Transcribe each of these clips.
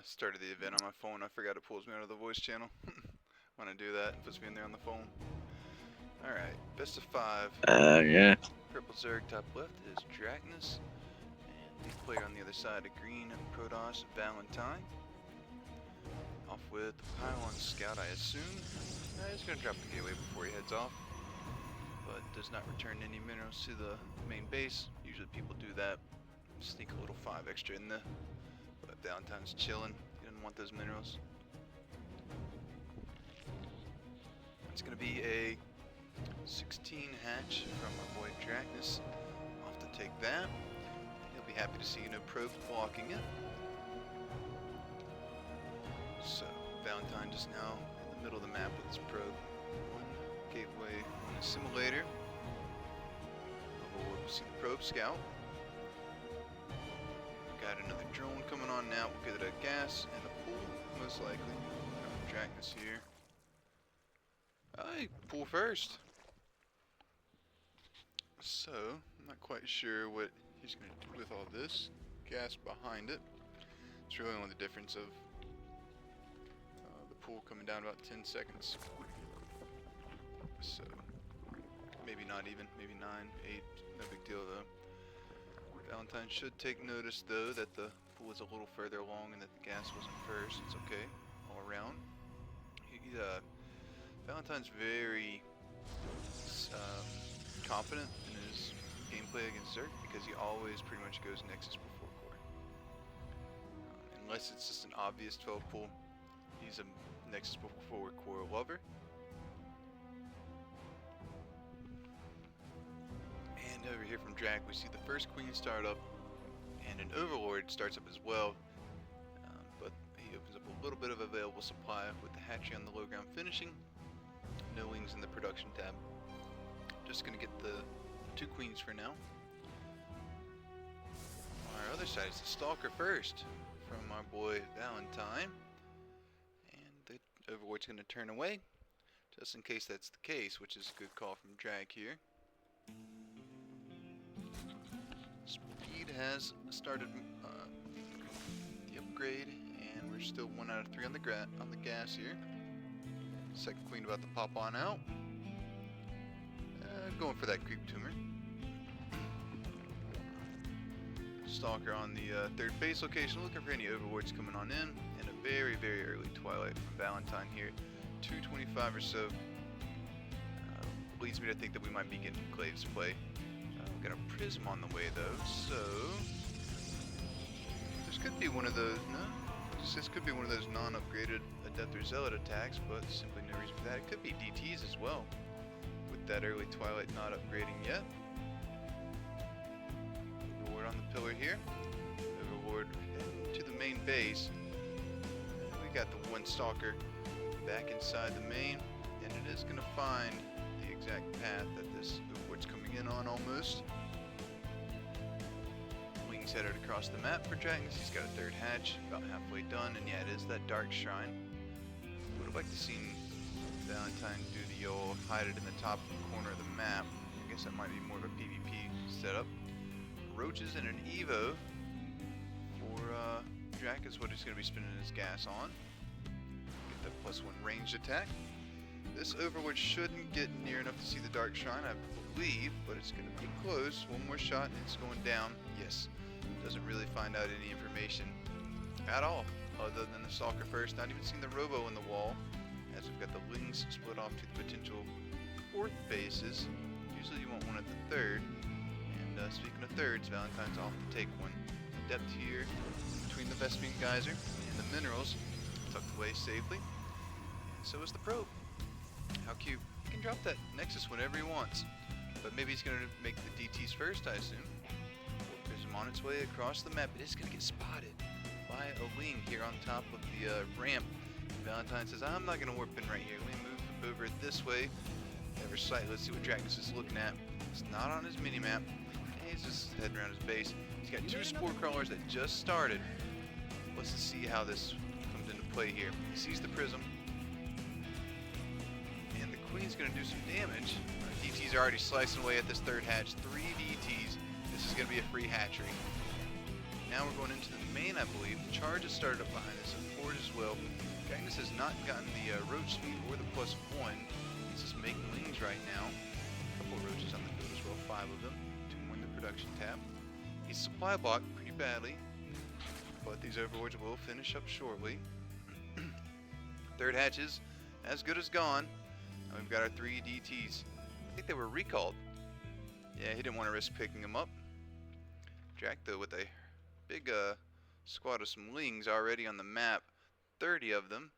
started the event on my phone. I forgot it pulls me out of the voice channel. When I do that, it puts me in there on the phone. Alright, best of 5. Yeah. Purple Zerg top left is Draknas. And the player on the other side, a green Protoss Valentine. Off with the Pylon Scout, I assume. He's going to drop the gateway before he heads off. But does not return any minerals to the main base. Usually people do that. Sneak a little 5 extra in there. But Valentine's chilling. He doesn't want those minerals. It's going to be a 16 hatch from my boy Draknas. Off to take that. He'll be happy to see no probe blocking it. So Valentine just now in the middle of the map with his probe. One gateway, one assimilator. We'll see the probe scout. Got another drone coming on now. We'll get a gas and a pool, most likely. Draknas here. I pool first. So, I'm not quite sure what he's going to do with all this. Gas behind it. It's really only the difference of the pool coming down about 10 seconds. So, maybe not even, maybe 9, 8, no big deal though. Valentine should take notice though that the pool is a little further along and that the gas wasn't first. It's okay, all around. Valentine's very confident in his gameplay against Zerg because he always pretty much goes Nexus before core. Unless it's just an obvious 12 pull, he's a Nexus before core lover. And over here from Drak, we see the first Queen start up, and an Overlord starts up as well. But he opens up a little bit of available supply with the hatchery on the low ground finishing. No wings in the production tab. Just gonna get the 2 queens for now. On our other side is the Stalker first from our boy Valentine. And the Overlord's gonna turn away, just in case that's the case, which is a good call from Drag here. Speed has started the upgrade, and we're still 1 out of 3 on the gas here. Second queen about to pop on out. Going for that creep tumor. Stalker on the 3rd base location, looking for any overlords coming on in. And a very, very early twilight from Valentine here. 225 or so. Leads me to think that we might be getting Claves play. We've got a prism on the way though, so this could be one of those. No, this could be one of those non-upgraded Adept or Zealot attacks, but simply no reason for that. It could be DTs as well, with that early Twilight not upgrading yet. Overlord on the pillar here. Overlord heading to the main base. We got the 1 Stalker back inside the main, and it is going to find the exact path that this Overlord's coming in on almost. Wings headed across the map for Draknas. He's got a 3rd hatch, about halfway done, and yeah, it is that Dark Shrine. Would have liked to see Valentine do the old hide it in the top corner of the map. I guess that might be more of a PvP setup. Roaches and an Evo for Drak is what he's going to be spending his gas on. Get the +1 ranged attack. This Overlord shouldn't get near enough to see the Dark Shrine, I believe, but it's going to be close. 1 more shot and it's going down. Yes, doesn't really find out any information at all, other than the Stalker first. Not even seeing the Robo in the wall, as we've got the wings split off to the potential 4th bases. Usually you want one at the 3rd. And speaking of 3rds, Valentine's off to take one. Adept here between the Vespian Geyser and the minerals, tucked away safely. And so is the probe. How cute. He can drop that Nexus whenever he wants. But maybe he's going to make the DTs first, I assume. Prism on its way across the map. It is going to get spotted by a wing here on top of the ramp. Valentine says, I'm not going to warp in right here. Let me move over this way. Ever sight. Let's see what Draknas is looking at. It's not on his mini-map. He's just heading around his base. He's got 2 Spore Crawlers that just started. Let's see how this comes into play here. He sees the Prism. And the Queen's going to do some damage. DTs are already slicing away at this 3rd hatch. 3 DTs. This is going to be a free hatchery. now we're going into the main, I believe. Charge has started up behind us, and Ford as well. Draknas has not gotten the roach speed or the +1. He's just making wings right now. A couple of roaches on the field as well, 5 of them. 2 more in the production tab. He's supply blocked pretty badly, but these overlords will finish up shortly. Third hatch is as good as gone. And we've got our 3 DTs. I think they were recalled. Yeah, he didn't want to risk picking them up. Drak, though, with a big squad of some lings already on the map. 30 of them.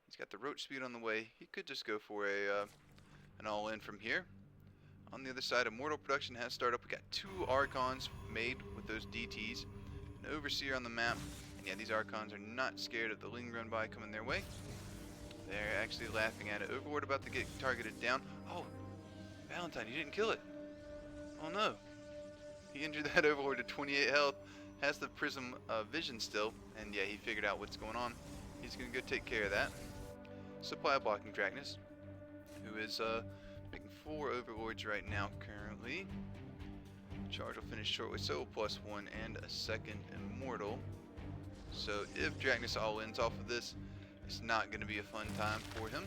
He's got the roach speed on the way. He could just go for an all-in from here. On the other side, Immortal production has started up. We got 2 Archons made with those DTs. An Overseer on the map. And yeah, these Archons are not scared of the ling run by coming their way. They're actually laughing at it. Overlord about to get targeted down. Oh, Valentine, you didn't kill it. Oh no. He injured that Overlord to 28 health. Has the Prism vision still. And yeah, he figured out what's going on. He's going to go take care of that. Supply blocking Draknas, who is making 4 Overlords right now currently. Charge will finish shortly, so +1 and a second Immortal. So if Draknas all-ins off of this, it's not going to be a fun time for him.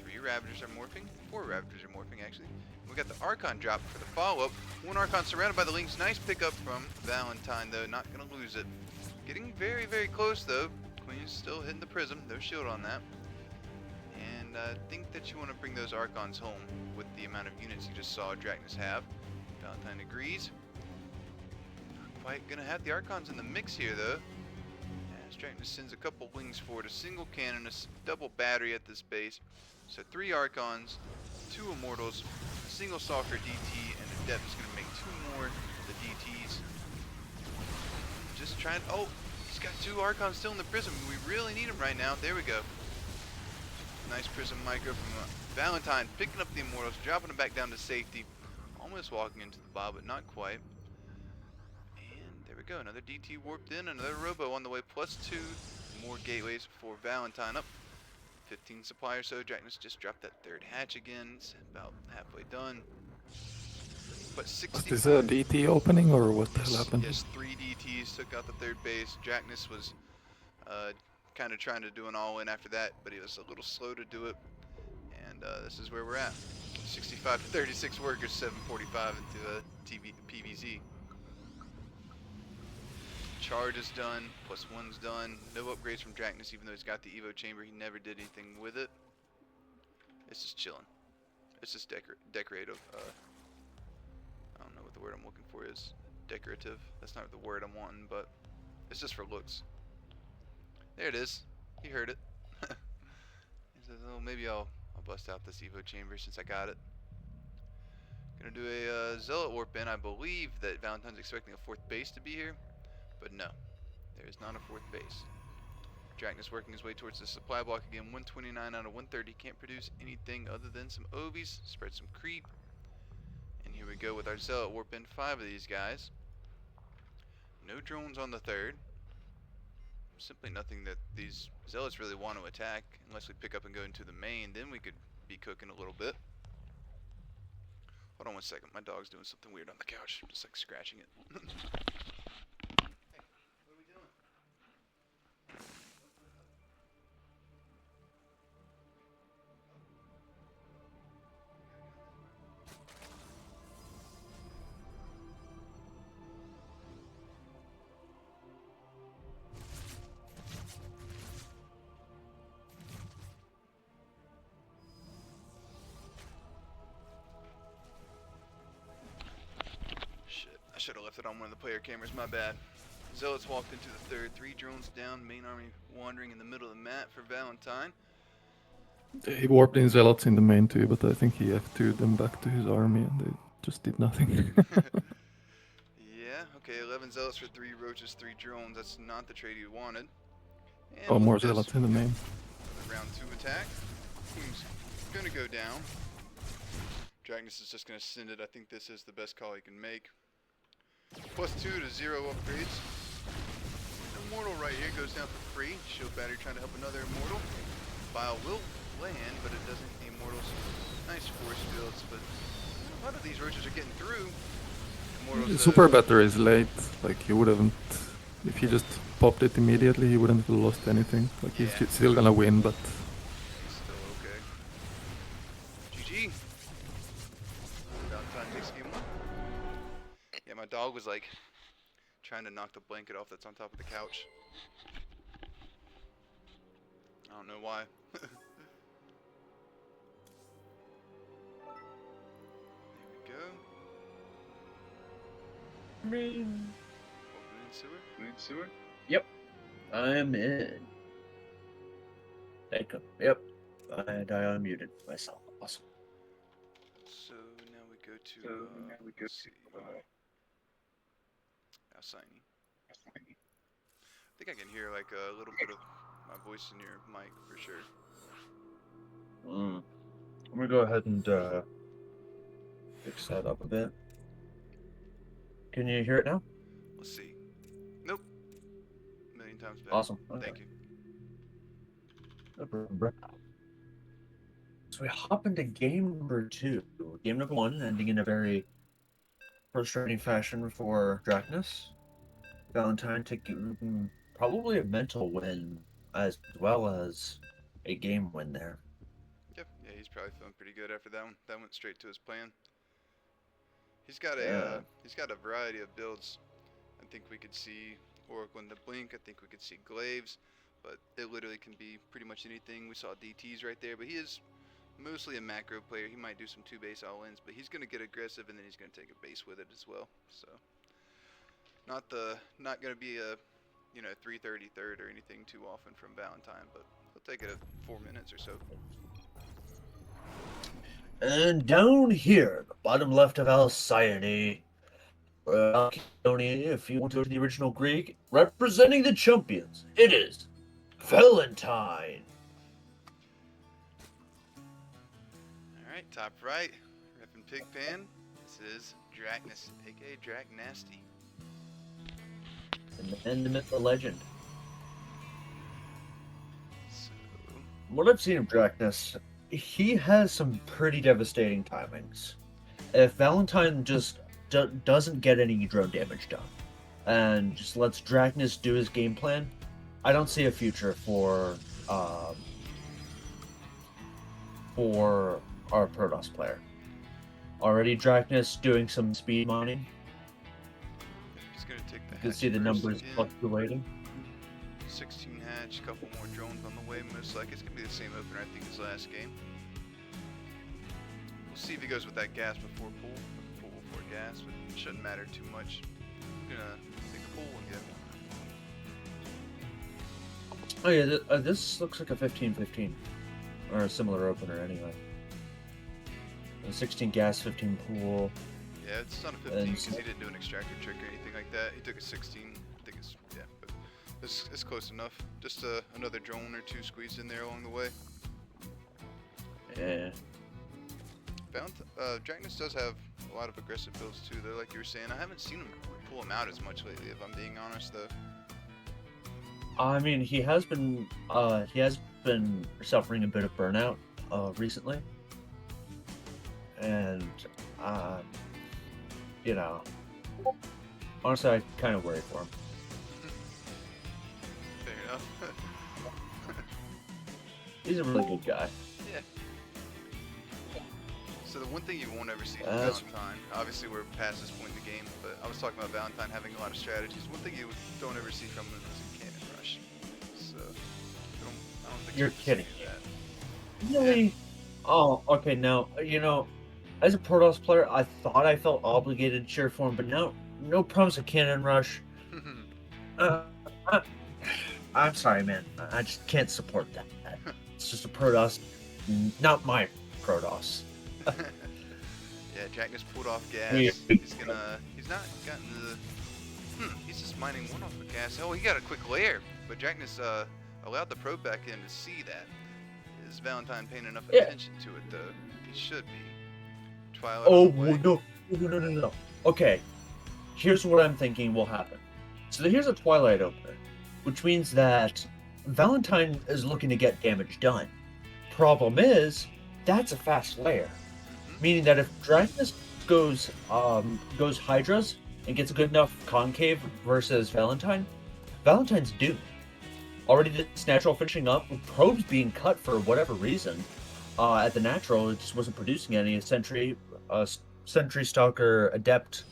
3 Ravagers are morphing. 4 Ravagers are morphing, actually. We got the Archon drop for the follow-up. 1 Archon surrounded by the Lings. Nice pickup from Valentine, though. Not going to lose it. Getting very, very close, though. Queen's still hitting the Prism. No shield on that. And I think that you want to bring those Archons home with the amount of units you just saw Draknas have. Valentine agrees. Not quite going to have the Archons in the mix here, though. Draknas sends a couple wings forward, a single cannon, a double battery at this base. So 3 Archons, 2 Immortals, a single Stalker DT, and the Depth is going to make 2 more of the DTs. Just trying. Oh, he's got 2 Archons still in the Prism. We really need them right now. There we go. Nice Prism micro from Valentine, picking up the Immortals, dropping them back down to safety. Almost walking into the bob, but not quite. There we go, another DT warped in, another Robo on the way, +2, more gateways for Valentine up. 15 supply or so. Draknas just dropped that 3rd hatch again. It's about halfway done. But 60. Was this a DT opening or what the hell happened? Yes, 3 DTs took out the 3rd base. Draknas was kind of trying to do an all-in after that, but he was a little slow to do it. And this is where we're at. 65 to 36 workers, 745 into a PVZ. Charge is done, +1's done. No upgrades from Draknas, even though he's got the Evo chamber. He never did anything with it. It's just chilling. It's just decorative. I don't know what the word I'm looking for is. Decorative. That's not the word I'm wanting, but it's just for looks. There it is. He heard it. He says, "Oh, maybe I'll bust out this Evo chamber since I got it." Gonna do a Zealot warp in. I believe that Valentine's expecting a 4th base to be here. But no, there is not a 4th base. Draknas working his way towards the supply block again. 129 out of 130. Can't produce anything other than some Ovies. Spread some creep. And here we go with our Zealot warp in. 5 of these guys. No drones on the 3rd. Simply nothing that these Zealots really want to attack. Unless we pick up and go into the main. Then we could be cooking a little bit. Hold on one second. My dog's doing something weird on the couch. Just like scratching it. Should have left it on one of the player cameras, my bad. Zealots walked into the 3rd, 3 drones down, main army wandering in the middle of the map for Valentine. He warped in Zealots in the main too, but I think he F2'd them back to his army and they just did nothing. Yeah, okay, 11 Zealots for 3 roaches, 3 drones. That's not the trade he wanted. And oh, more Zealots in the main. Round 2 attack. Who's gonna go down. Draknas is just gonna send it. I think this is the best call he can make. +2 to 0 upgrades. Immortal right here goes down for free. Shield battery trying to help another Immortal. Bile will land, but it doesn't hit the Immortals. Nice force fields, but a lot of these roaches are getting through. Immortals, Super battery is late. Like you wouldn't If he just popped it immediately, he wouldn't have lost anything. Like, he's Yeah. still gonna win, but Still okay. GG. Valentine takes game 1. Yeah, my dog was like trying to knock the blanket off that's on top of the couch. I don't know why. There we go. Welcome in, Sewer. Yep. I'm in. Thank you. Yep. And I unmuted myself. Awesome. So now we go to, let's see. Assigning. I think I can hear like a little bit of my voice in your mic for sure. I'm gonna go ahead and fix that up a bit. Can you hear it now? Let's see. Nope. A million times better. Awesome. Okay. Thank you. No problem, bro. So we hop into game number 2. Game number 1 ending in a very frustrating fashion for Draknas. Valentine taking probably a mental win as well as a game win there. Yep. Yeah, he's probably feeling pretty good after that one. That went straight to his plan. He's got a variety of builds. I think we could see Oracle in the Blink. I think we could see Glaives, but it literally can be pretty much anything. We saw DTs right there, but he is mostly a macro player. He might do some 2 base all-ins, but he's going to get aggressive and then he's going to take a base with it as well. So not going to be a 330 third or anything too often from Valentine, but he'll take it at 4 minutes or so. And down here, the bottom left of Alcyone, if you want to go to the original Greek, representing the champions, it is Valentine. Alright, top right, reppin' Pigpan. This is Draknas, aka Draknasty. And the man, the myth, the legend. So, What I've seen of Draknas, he has some pretty devastating timings. If Valentine just doesn't get any drone damage done, and just lets Draknas do his game plan, I don't see a future for our Protoss player. Already Draknas doing some speed mining. he's gonna take the You can hatch see the first numbers again. fluctuating. 16 hatch, a couple more drones on the way. Most likely it's gonna be the same opener I think as last game. We'll see if he goes with that gas before pull before gas, but it shouldn't matter too much. I'm gonna take the pull again. Oh yeah, this looks like a 15-15, or a similar opener anyway. A 16 gas, 15 pool. Yeah, it's not a 15 because he didn't do an extractor trick or anything like that. He took a 16. I think it's, yeah, but it's close enough. Just another drone or 2 squeezed in there along the way. Yeah. Draknas does have a lot of aggressive builds too, though, like you were saying. I haven't seen him pull him out as much lately, if I'm being honest, though. I mean, he has been suffering a bit of burnout recently, and honestly, I kind of worry for him. Fair enough. He's a really good guy. Yeah. So the one thing you won't ever see from Valentine, obviously we're past this point in the game, but I was talking about Valentine having a lot of strategies. One thing you don't ever see from him is a cannon rush. So I don't think You're we'll see kidding. that. Really? Yeah. Oh, okay. Now, as a Protoss player, I thought I felt obligated to cheer for him, but now, no promise of cannon rush. I'm sorry, man. I just can't support that. It's just a Protoss, not my Protoss. Yeah, Draknas pulled off gas. Yeah. He's not gotten the, he's just mining 1 off of gas. Oh, he got a quick layer, but Draknas allowed the probe back in to see that. Is Valentine paying enough attention to it, though? He should be. Twilight Oh, on the way. no. Okay, here's what I'm thinking will happen. So here's a Twilight opener, which means that Valentine is looking to get damage done. Problem is, that's a fast layer. Meaning that if Draknas goes Hydras and gets a good enough concave versus Valentine, Valentine's doomed. Already this natural finishing up, with probes being cut for whatever reason. At the natural, it just wasn't producing any. Sentry Stalker Adept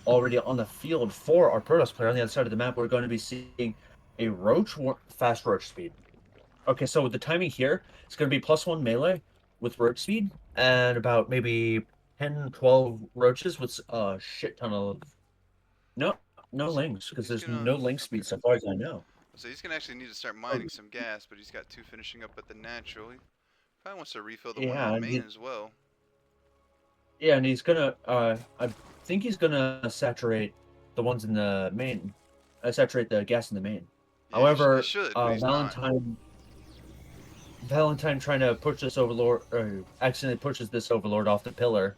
already on the field for our Protoss player on the other side of the map. We're going to be seeing a fast Roach speed. Okay, so the timing here is going to be +1 melee with Roach speed and about maybe 10, 12 Roaches with a shit ton of... No Lings, because He's there's gonna no Link speed so far as I know. So he's gonna actually need to start mining some gas, but he's got 2 finishing up at the natural. He probably wants to refill the one Yeah, on the and main as well. Yeah, and he's gonna. I think he's gonna saturate the ones in the main. Saturate the gas in the main. Yeah, However, he should, but he's not. Valentine trying to push this overlord, or accidentally pushes this overlord off the pillar.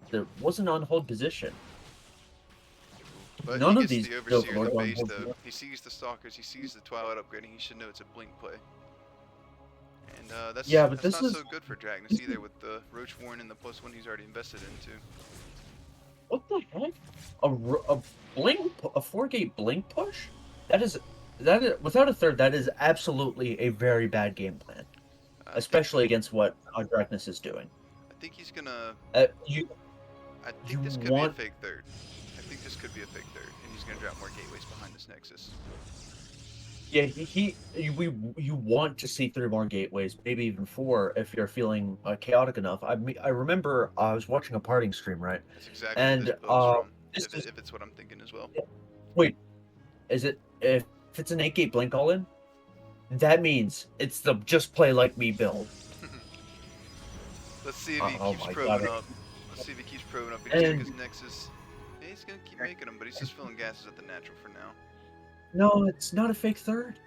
There wasn't on hold position. But None he of gets these the overseer in overlords the on base hold though. position. He sees the stalkers, he sees the Twilight upgrading. He should know it's a blink play. And that's Yeah, but that's this not is so good for Draknas either, with the Roach Warren and the +1 he's already invested into. What the heck? A 4-gate blink push? That is without a third. That is absolutely a very bad game plan, especially against what Draknas is doing. I think he's gonna. You I think this could be a fake third. I think this could be a fake third, and he's gonna drop more gateways behind this Nexus. Yeah, you want to see 3 more gateways, maybe even 4 if you're feeling chaotic enough. I remember I was watching a parting stream, right? That's exactly And what this build's from. this If it's what I'm thinking as well. wait, is it if it's an 8-gate blink all in? That means it's the just play like me build. Let's see if he Oh keeps my probing God. up. Let's see if he keeps probing up. He just took his Nexus. Yeah, he's gonna keep making them, but he's just filling gases at the natural for now. No, it's not a fake third.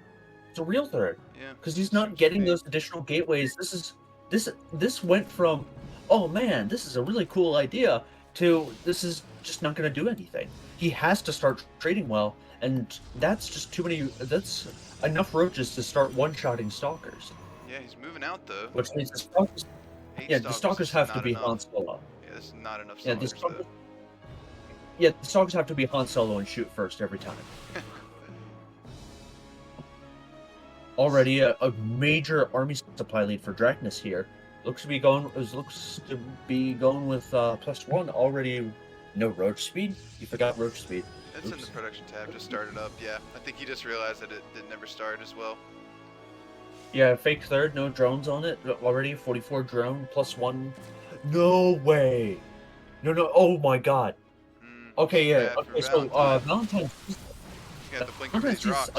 It's a real third. Yeah. Because he's seems not to getting be. those additional gateways. This went from, oh man, this is a really cool idea, to this is just not going to do anything. He has to start trading well, and that's just too many. That's enough roaches to start one-shotting stalkers. Yeah, he's moving out though. Which means the stalkers. Eight The stalkers is have to not be enough. Han Solo. Yeah, this is not enough Yeah, stalkers though. The stalkers have to be Han Solo and shoot first every time. Already a major army supply lead for Draknas here. Looks to be going with +1 already. No roach speed? You forgot roach speed. It's in the production tab, just started up. Yeah, I think he just realized that it never started as well. Yeah, fake third, no drones on it already. 44 drone +1. No way. No. Oh my God. Okay, yeah. Bad for Okay, so Valentine. Valentine. You got the blink of these rocks.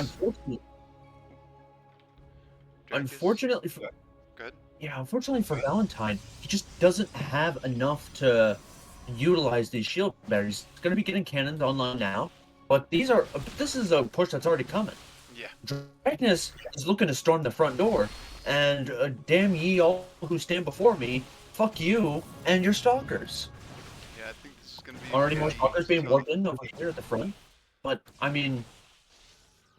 Unfortunately for Good. Yeah, unfortunately for Valentine, he just doesn't have enough to utilize these shield batteries. He's going to be getting cannons online now, but this is a push that's already coming. Yeah. Draknas is looking to storm the front door, and damn ye all who stand before me, fuck you and your stalkers. Yeah, I think this is going to be Already more stalkers being worked in over here at the front, but I mean,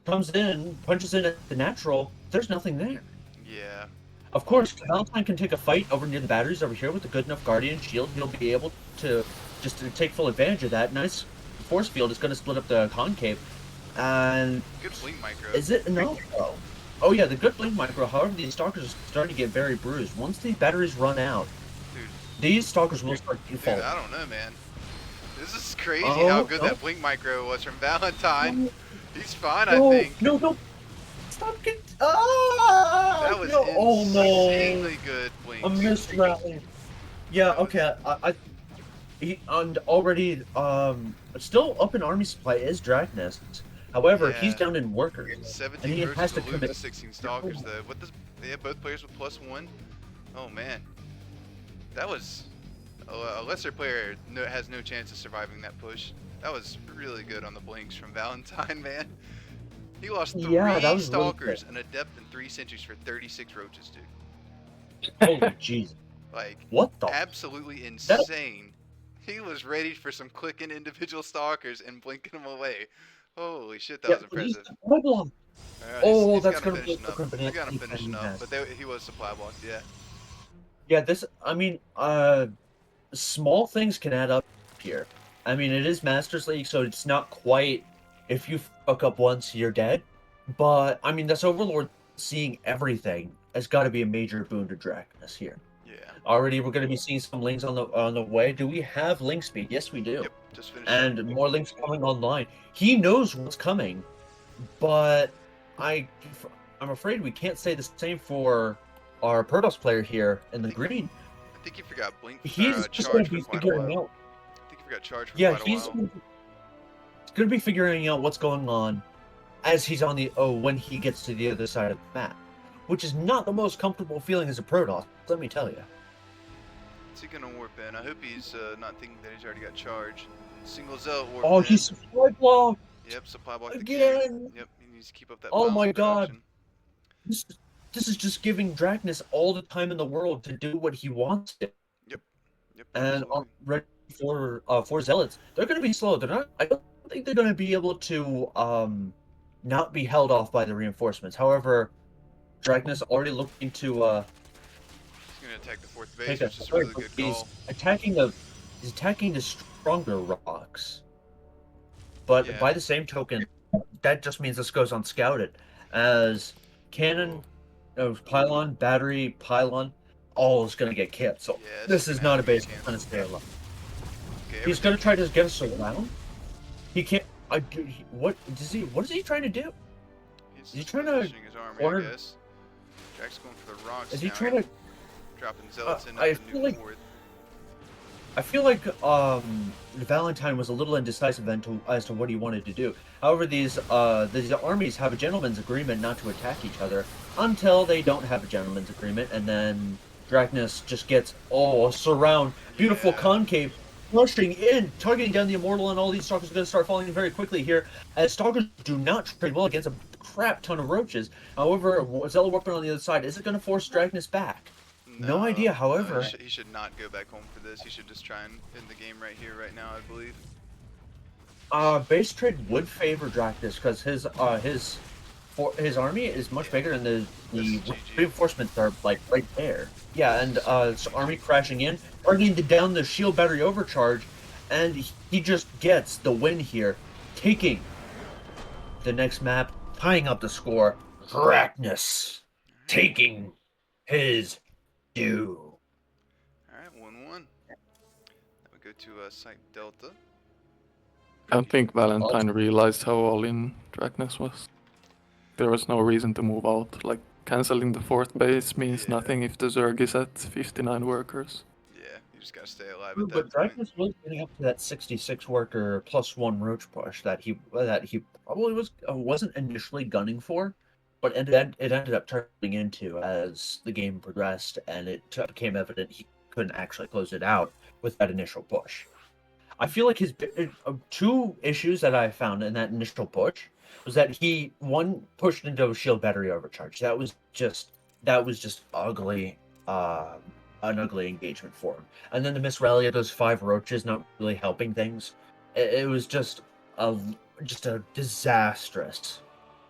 comes in, punches in at the natural, there's nothing there. Yeah. Of course, Valentine can take a fight over near the batteries over here with a good enough Guardian shield. He'll be able to just take full advantage of that. Nice force field is going to split up the concave. And good blink micro. Is it enough though? Oh yeah, the good blink micro. However, these stalkers are starting to get very bruised. Once these batteries run out, dude, these stalkers will start to fall. Dude, I don't know, man. This is crazy how good that blink micro was from Valentine. He's fine, I think. No. Stop getting. Ah! That was insanely good blink. A missed rally. Yeah. Okay. And already still up in army supply is Draknas. However, he's down in workers. 17 and he has to lose to 16 stalkers though. They have both players with +1. Oh man, that was a lesser player has no chance of surviving that push. That was really good on the blinks from Valentine, man. He lost 3 stalkers, an adept, and 3 sentries for 36 roaches, dude. Holy jeez. Like, what the? Absolutely insane. He was ready for some clicking individual stalkers and blinking them away. Holy shit, that was impressive. That's gonna finish up. He got him finishing up, but he was supply blocked, yeah. Yeah, small things can add up here. I mean, it is Masters League, so it's not quite if you fuck up once, you're dead. But I mean, this Overlord seeing everything has got to be a major boon to Draknas here. Yeah. Already, we're going to be seeing some links on the way. Do we have link speed? Yes, we do. Yep. Just finished. And more links coming online. He knows what's coming, but I'm afraid we can't say the same for our Protoss player here in the green. I think he forgot blink. He's just going charge to be for quite a figuring while. out. I think he forgot charge for Yeah, quite a he's while. going to be figuring out what's going on as he's on the when he gets to the other side of the map, which is not the most comfortable feeling as a Protoss. Let me tell you. Is he gonna warp in? I hope he's not thinking that he's already got charge. Single Zealot warp Oh, in. he's supply block Yep, supply block again. Yep, he needs to keep up that Oh my balanced God. production. This is just giving Draknas all the time in the world to do what he wants to. Yep, And absolutely. ready for Zealots. They're going to be slow. They're not. I don't think they're going to be able to not be held off by the reinforcements. However, Draknas already looking to He's gonna attack the fourth base, take a which is a really good he's call. attacking the stronger rocks. But Yeah. by the same token, that just means this goes unscouted, as cannon, pylon, battery, pylon, all is going to get killed. So Yeah, this is not a base that's canceled. going to stay alive. Okay, He's going to try to get us around. He can't. What is he trying to do? He's he trying to positioning his army, corner- I guess. Jack's going for the rocks Is he now. trying to? Dropping Zealots in I at the feel new like- fourth. I feel like Valentine was a little indecisive as to what he wanted to do. However, these armies have a gentleman's agreement not to attack each other until they don't have a gentleman's agreement, and then Draknas just gets a surround, beautiful Yeah. concave, rushing in, targeting down the Immortal, and all these stalkers are going to start falling very quickly here, as stalkers do not trade well against a crap ton of roaches. However, Zealot Warping on the other side, is it going to force Draknas back? No idea, however- he should not go back home for this. He should just try and end the game right here, right now, I believe. Base trade would favor Draknas because his army is much bigger, and the GG. reinforcements are like right there. Yeah, and his army crashing in, targeting down the shield battery overcharge, and he just gets the win here, taking the next map, tying up the score. Draknas taking his due. Alright, 1-1. Then we go to Site Delta. I don't think Valentine realized how all-in Draknas was. There was no reason to move out. Like, canceling the fourth base means Yeah. nothing if the Zerg is at 59 workers. Yeah, you just gotta stay alive at But that point. Draknas was getting up to that 66 worker plus one roach push that he probably wasn't initially gunning for, but it ended up turning into as the game progressed, and it became evident he couldn't actually close it out with that initial push. I feel like his two issues that I found in that initial push was that he pushed into a shield battery overcharge. That was just ugly, an ugly engagement for him. And then the miss rally of those 5 roaches not really helping things. It was just a disastrous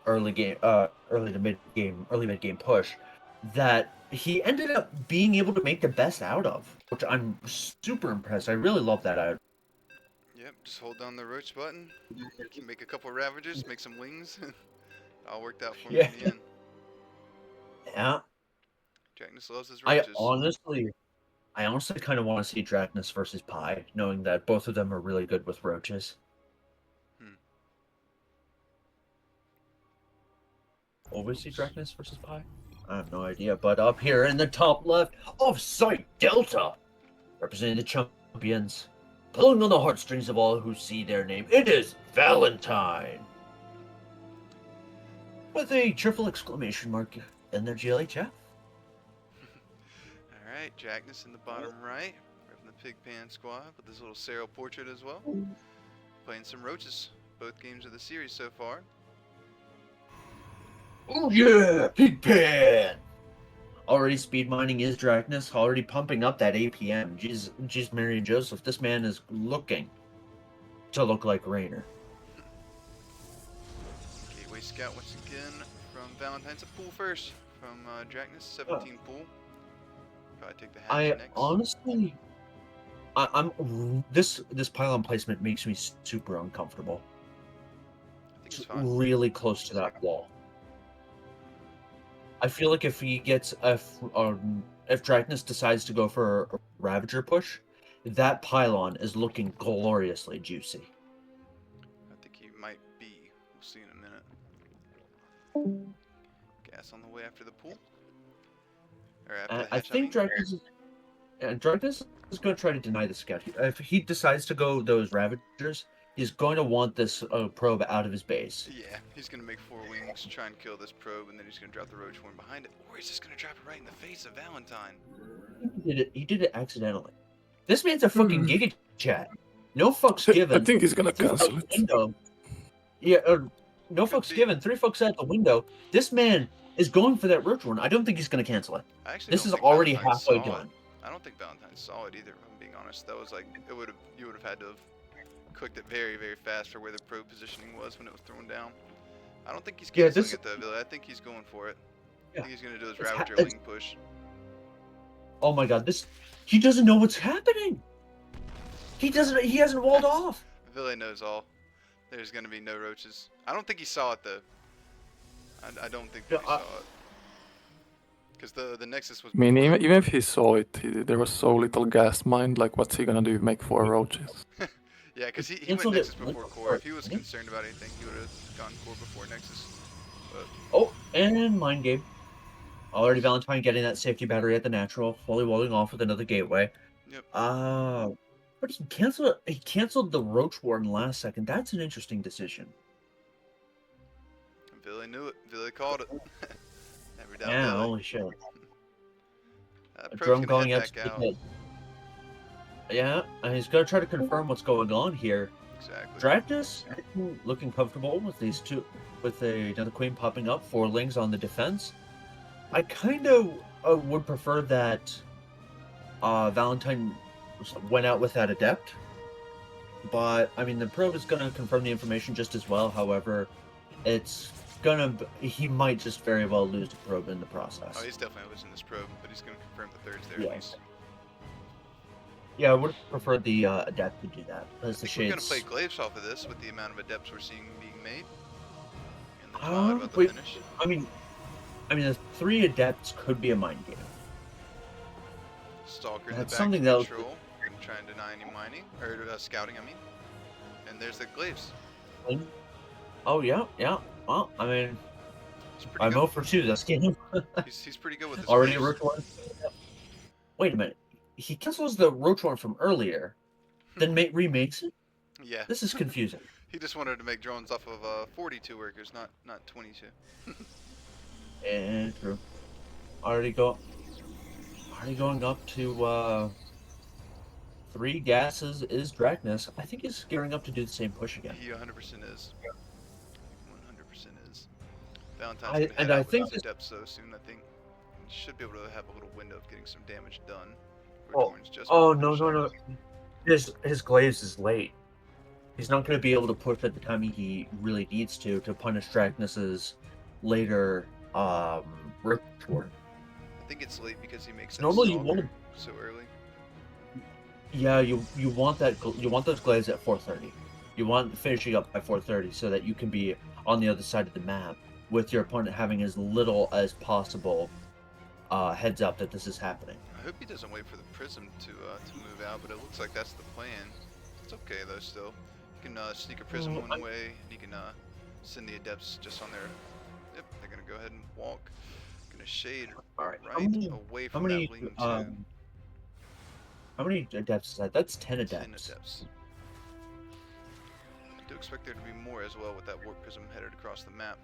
early to mid game push that he ended up being able to make the best out of, which I'm super impressed. I really love that out. Yep, just hold down the roach button. Can make a couple ravagers, make some wings. All worked out for me in the end. Yeah. Draknas loves his I roaches. honestly kind of want to see Draknas versus Pi, knowing that both of them are really good with roaches. Will we see Draknas versus Pi? I have no idea, but up here in the top left of Site Delta, representing the champions, pulling on the heartstrings of all who see their name, it is Valentine! With a triple exclamation mark in their GLHF. Alright, Draknas in the bottom right. Repping the Pigpan squad with his little serial portrait as well. Playing some roaches. Both games of the series so far. Oh yeah, Pigpan! Already speed mining is Draknas, already pumping up that APM. Jeez, Mary and Joseph, this man is looking to look like Rainer. Gateway Scout once again from Valentine. It's a pool first from Draknas, 17 pool. Probably take the hatch next. Honestly, I'm this pylon placement makes me super uncomfortable. think he's fine. really close to that wall. I feel like if he gets if Draknas decides to go for a Ravager push, that pylon is looking gloriously juicy. I think he might be. We'll see in a minute. Gas on the way after the pool. Or after the I hatch, think Draknas is going to try to deny the scout. If he decides to go those Ravagers, he's going to want this probe out of his base. Yeah, he's going to make 4 wings, try and kill this probe, and then he's going to drop the roach horn behind it. Or he's just going to drop it right in the face of Valentine. He did it accidentally. This man's a fucking Giga Chat. No fucks given. I think he's gonna 3 cancel out it. the window. Yeah, no fucks given. 3 fucks out the window. This man is going for that roach horn. I don't think he's going to cancel it. I actually This don't is think already Valentine halfway saw done. it. I don't think Valentine saw it either, if I'm being honest. That was like, you would have had to have clicked it very, very fast for where the probe positioning was when it was thrown down. I don't think he's Yeah, canceling this- it though, Billy. I think he's going for it. Yeah. I think he's going to do his It's Ravager it's- wing push. Oh my god, he doesn't know what's happening. He hasn't walled off. Billy knows all. There's going to be no roaches. I don't think he saw it though. I don't think that he saw it. Because the Nexus was... I mean, even if he saw it, there was so little gas mined. Like, what's he gonna do? Make 4 roaches? Yeah, because he went Canceled it Nexus before once core. If he before, was didn't he? concerned about anything, he would have gone core before Nexus. But Oh, and mind game. Already Valentine getting that safety battery at the natural, fully walling off with another gateway. Yep. But he canceled the roach warden last second. That's an interesting decision. Billy knew it. Billy called it. Never doubt Yeah, Billy. holy shit. A Probe's drone gonna going head out to back the out. pit. Yeah, and he's gonna try to confirm what's going on here. Exactly. Draknas looking comfortable with these two, with another queen popping up, 4 lings on the defense. I kind of would prefer that Valentine went out with that adept, but I mean the probe is gonna confirm the information just as well. However, he might just very well lose the probe in the process. Oh, he's definitely losing this probe, but he's gonna confirm the third's there Yeah. at least. Yeah, I would prefer the adept to do that because the I think we're gonna shades. play glaives off of this with the amount of adepts we're seeing being made. And the thought about the Wait, finish. I mean, the 3 adepts could be a mind game. Stalker in That's the back something to that was- control and try and deny any mining or scouting. I mean, and there's the glaives. Oh yeah. Well, I mean, He's pretty I'm good. 0 for 2 this game. He's pretty good with his Already a glaives. roach one. Wait a minute. He cancels the roach one from earlier, then remakes it. Yeah. This is confusing. He just wanted to make drones off of 42 workers, not 22. And true. Already going up to 3 gases is Draknas. I think he's gearing up to do the same push again. He 100% is. 100% is. Valentine's I- gonna head and I out with think his this- depth so soon. I think he should be able to have a little window of getting some damage done. Oh, Horns just Oh before no. finishing. His glaives is late. He's not going to be able to push at the time he really needs to punish Draknas's later ritual. I think it's late because he makes that Normally you stalker want so early. Yeah, you want those glaives at 4:30. You want finishing up by 4:30 so that you can be on the other side of the map with your opponent having as little as possible heads up that this is happening. I hope he doesn't wait for the prism to move out, but it looks like that's the plan. It's okay though. Still, you can sneak a prism one way, and you can send the adepts just on their. Yep, they're gonna go ahead and walk. Gonna shade All right, right away how from many that lean-to. how many adepts is that? That's 10 10 adepts. adepts. I do expect there to be more as well with that warp prism headed across the map,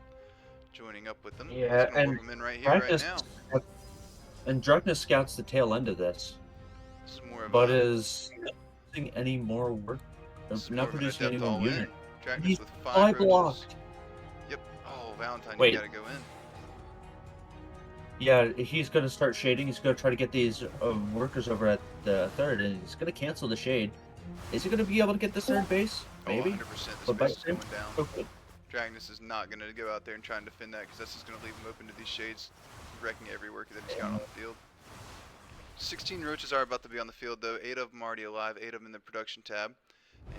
joining up with them. Yeah, He's gonna and warp them in right here, right Draknas- now. And Draknas scouts the tail end of this, This is more of but a, is not doing any more work. this is Not more of an producing any adept more all in. unit. Draknas He's with 5 5 roaches. blocked. Yep. Oh, Valentine, Wait. you gotta go in. Yeah, he's going to start shading. He's going to try to get these workers over at the 3rd, and he's going to cancel the shade. Is he going to be able to get this 3rd base? Maybe. Oh, 100%. This But by base is the going same down. token- Draknas is not going to go out there and try and defend that because that's just going to leave him open to these shades, wrecking every worker that he's got on the field. 16 roaches are about to be on the field though. 8 of them already alive, 8 of them in the production tab.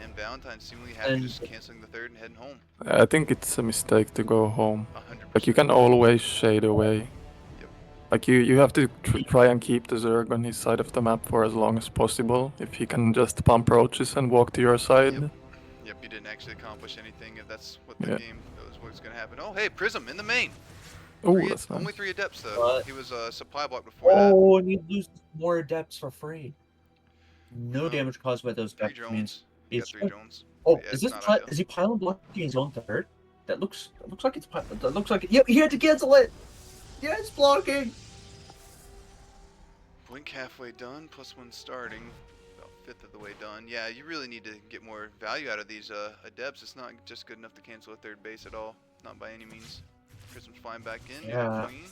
And Valentine seemingly happy And just canceling the third and heading home. I think it's a mistake to go home. 100%. Like you can always shade away. Yep. Like you have to try and keep the Zerg on his side of the map for as long as possible. If he can just pump roaches and walk to your side. Yep, you didn't actually accomplish anything if that's what the Yeah. game was what's gonna happen. Oh hey, Prism in the main! Oh, that's nice. Only 3 adepts though. What? He was supply block before that. Oh, and he loses more adepts for free. No No, damage caused by those 3 adepts means drones. You got he's 3 drones. Oh, Yeah, is it's this not ideal. is he pylon blocking his own third? That looks like it's that looks like yep, he had to cancel it. Yeah, it's blocking. Blink halfway done, +1 starting. About 1/5 of the way done. Yeah, you really need to get more value out of these adepts. It's not just good enough to cancel a third base at all. Not by any means. Prism's flying back in. Yeah. Queen.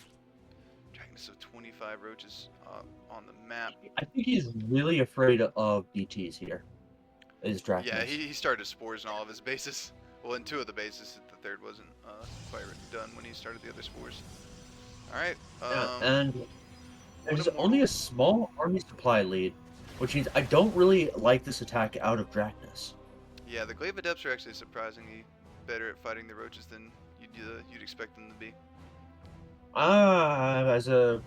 Draknas of 25 roaches on the map. I think he's really afraid of BTs here. Is Draknas. Yeah, he started spores in all of his bases. Well, in 2 of the bases. The third wasn't quite done when he started the other spores. Alright. And there's only a small army supply lead, which means I don't really like this attack out of Draknas. Yeah, the Glaive Adepts are actually surprisingly better at fighting the roaches than you'd expect them to be. As a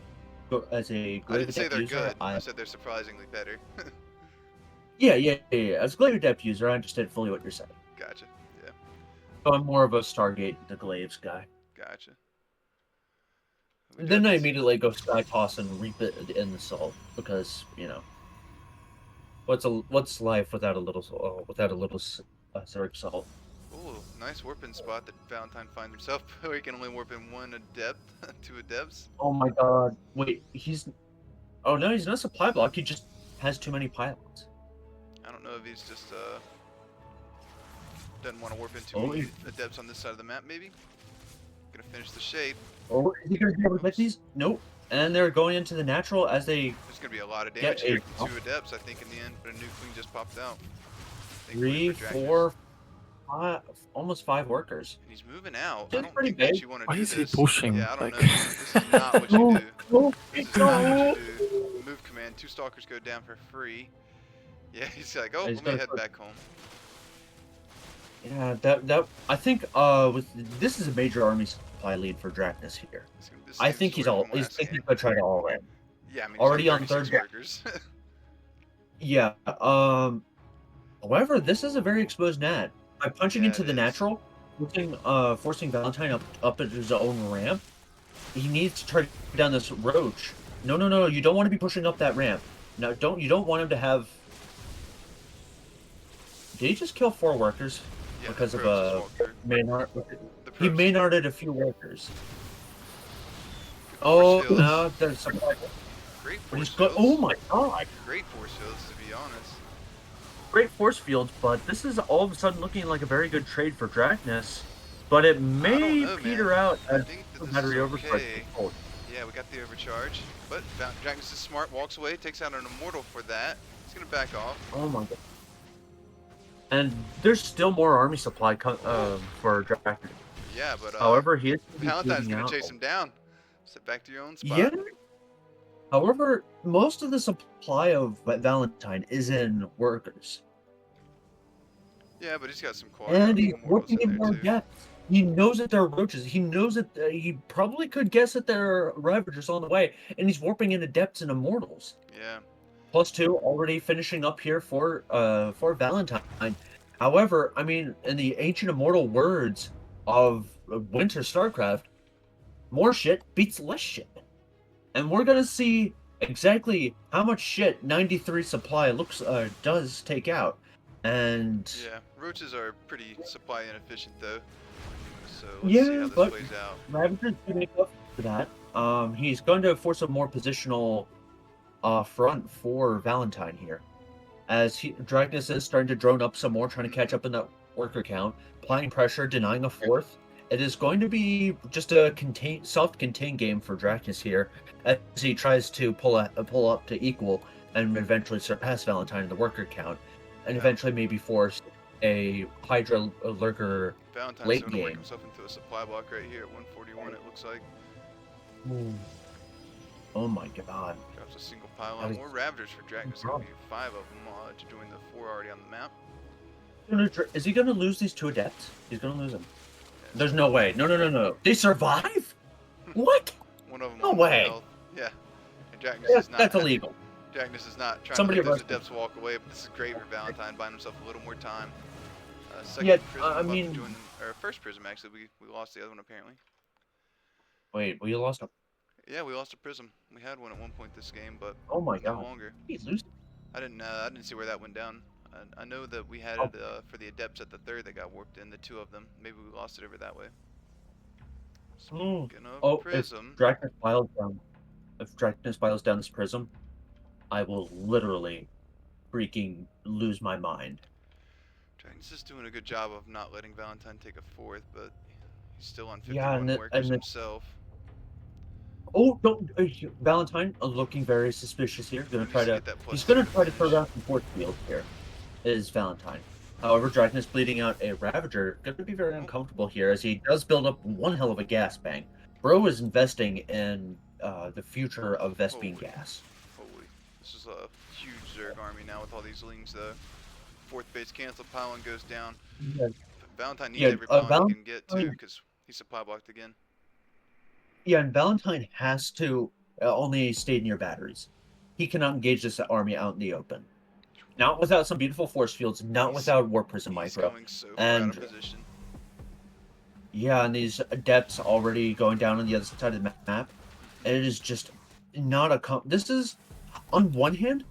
I Glaive didn't say Adept they're user, good. I said they're surprisingly better. yeah. As a Glaive Adept user, I understand fully what you're saying. Gotcha. Yeah. So I'm more of a Stargate the Glaives guy. Gotcha. Then I immediately go Sky Toss and reap it in the salt because what's life without a little Zerg salt? Ooh, nice warp in spot that Valentine finds himself. Where he can only warp in 1 adept, 2 adepts. Oh my god! Wait, oh no, he's not supply block. He just has too many pilots. I don't know if he's just doesn't want to warp into Oh, many adepts on this side of the map. Maybe gonna finish the shade. Oh, is he gonna be able to get these? Nope. And they're going into the natural as they There's gonna be a lot of damage Get here. a- 2 adepts, I think, in the end, but a new queen just popped out. 3, 4, 5, almost 5 workers. And he's moving out. That's I don't pretty think that big. you want to Why do is this. he pushing? Yeah, I don't Like- know. This is not what you do. Oh, This is not what you do. Move command. 2 stalkers go down for free. Yeah, he's like, oh, He's let me gonna head put- back home. Yeah, that I think this is a major army supply lead for Draknas here. This I seems think he's weird all from he's last thinking game. about trying to all in. Yeah, I mean, already he's on 36 third- workers. Yeah. However, this is a very exposed Nat. By punching Yeah, into it the is. natural, forcing Valentine up at his own ramp, he needs to try down this roach. No, you don't want to be pushing up that ramp. No, you don't want him to have. Did he just kill 4 workers? Yeah, Because the of, probes just walked through. Maynard. The He probes Maynarded a few workers. good Oh force fields. no, there's some. Great But he's force got. fields. Oh my god! Great force fields, to be honest. Great force fields, but this is all of a sudden looking like a very good trade for Draknas. But it may know, peter man. out I as think that the this battery is overcharge. okay. Yeah, we got the overcharge. But Draknas is smart, walks away, takes out an immortal for that. He's gonna back off. Oh my god. And there's still more army supply for Draknas. Yeah, but However, he is Valentine's moving gonna out. chase him down. Step back to your own spot. Yeah. However, most of the supply of Valentine is in workers. Yeah, but he's got some quality. And he's immortals working in there, more too. depth. He knows that they're roaches. He knows that he probably could guess that there are Ravagers on the way, and he's warping into depths and immortals. Yeah. +2 already finishing up here for Valentine. However, I mean, in the ancient immortal words of Winter StarCraft, more shit beats less shit. And we're gonna see exactly how much shit 93 supply does take out. And Yeah. Roaches are pretty supply inefficient though. So let's see Yeah, how this but- plays out. Ravager's gonna make up for that. He's going to force a more positional front for Valentine here. As Draknas is starting to drone up some more, trying to catch up in that worker count, applying pressure, denying a 4th. It is going to be just a self-contained game for Draknas here, as he tries to pull up to equal and eventually surpass Valentine in the worker count, and eventually maybe force a Hydra lurker. Valentine's late gonna work game. himself into a supply block right here at 141. It looks like Oh my god. drops a single That pylon. is- More Ravagers for Draknas. Gonna be 5 of them to join the 4 already on the map. Is he gonna lose these 2 adepts? He's gonna lose them. There's no way. No. They survive? What? One of them No on 1 way. health. Yeah. And Draknas is not. That's illegal. Draknas is not trying Somebody to let those arrest him. adepts walk away, but this is great for Valentine, buying himself a little more time. Second Yeah, prism I about to mean- join them, or first prism actually. We lost the other one apparently. Wait, we lost him. Yeah, we lost a prism. We had one at one point this game, but Oh my no god. longer. He's losing. I didn't see where that went down. I know that we had Oh. it for the adepts at the third that got warped in, the 2 of them. Maybe we lost it over that way. Speaking of Oh, prism, if Draknas piles down this prism, I will literally freaking lose my mind. Draknas is doing a good job of not letting Valentine take a 4th, but he's still on 51 Yeah, and workers the- himself. Oh, don't Valentine looking very suspicious here. He needs to get that He's +2 gonna try to throw finish. down some force field here. Is Valentine. However, Draknas bleeding out a Ravager gonna be very uncomfortable here as he does build up one hell of a gas bank. Bro is investing in the future of Vespine Holy. gas. Holy, this is a huge Zerg army now with all these lings. The 4th base canceled, pylon goes down. Yeah, Valentine needs Yeah, every pylon he can get too, Valentine- because he's supply blocked again. and Valentine has to only stay near batteries. He cannot engage this army out in the open. Not without some beautiful force fields, not He's- without Warp Prism He's Micro. going so far out And- of position. Yeah, and these adepts already going down on the other side of the map. And it is just not a this is, on one hand,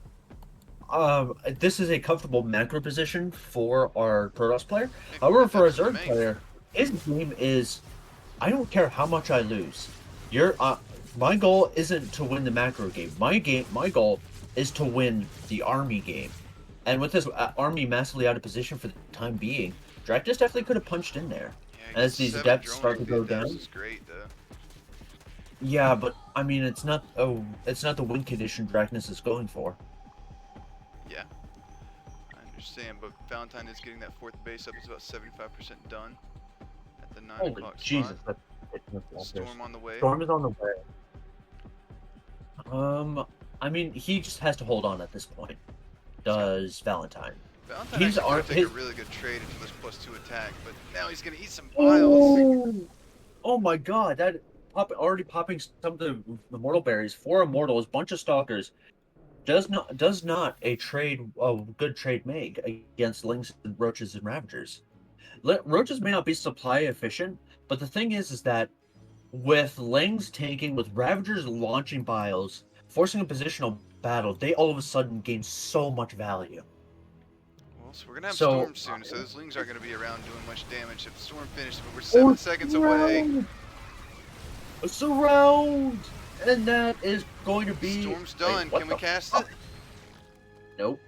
this is a comfortable macro position for our Protoss player. However, for a That's the Zerg main. player, his game is, I don't care how much I lose. My goal isn't to win the macro game. My goal is to win the army game. And with this army massively out of position for the time being, Draknas definitely could have punched in there. Yeah, As these 7 adepts drones start to with go the adepts down. is great though. Yeah, but I mean, it's not the win condition Draknas is going for. Yeah, I understand, but Valentine is getting that 4th base up. It's about 75% done at the 9 Holy o'clock Jesus! spot. Storm on the way. Storm is on the way. I mean, he just has to hold on at this point. Does Valentine? Valentine He's actually could take his- a really good trade into this +2 attack, but now he's gonna eat some piles. Oh my God! Already popping some of the mortal berries. 4 immortals, bunch of stalkers. Does not a good trade make against lings and roaches and ravagers? Roaches may not be supply efficient, but the thing is that with lings tanking, with ravagers launching biles, forcing a positional battle, they all of a sudden gain so much value. Well, so we're gonna have So- storms soon, so those lings aren't gonna be around doing much damage. If the storm finishes, but we're 7 seconds away. A surround, and that is going to be. Storm's Wait, done. what Can we the cast fuck? it? Nope.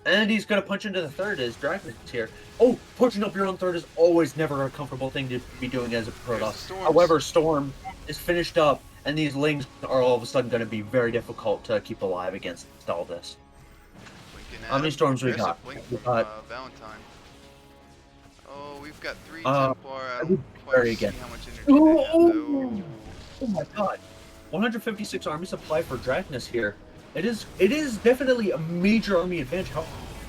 And he's gonna punch into the third as Draknas here. Oh, punching up your own third is always never a comfortable thing to be doing as a There's the Protoss. storms. However, Storm is finished up, and these lings are all of a sudden going to be very difficult to keep alive against all this. Blinking How many at him. storms we Aggressive got? blink We from, got- Valentine. Oh, we've got 3 Uh, Templar. I I don't would quite bury see again. how much energy they have, Oh, though. oh my God! 156 army supply for Draknas here. It is definitely a major army advantage. How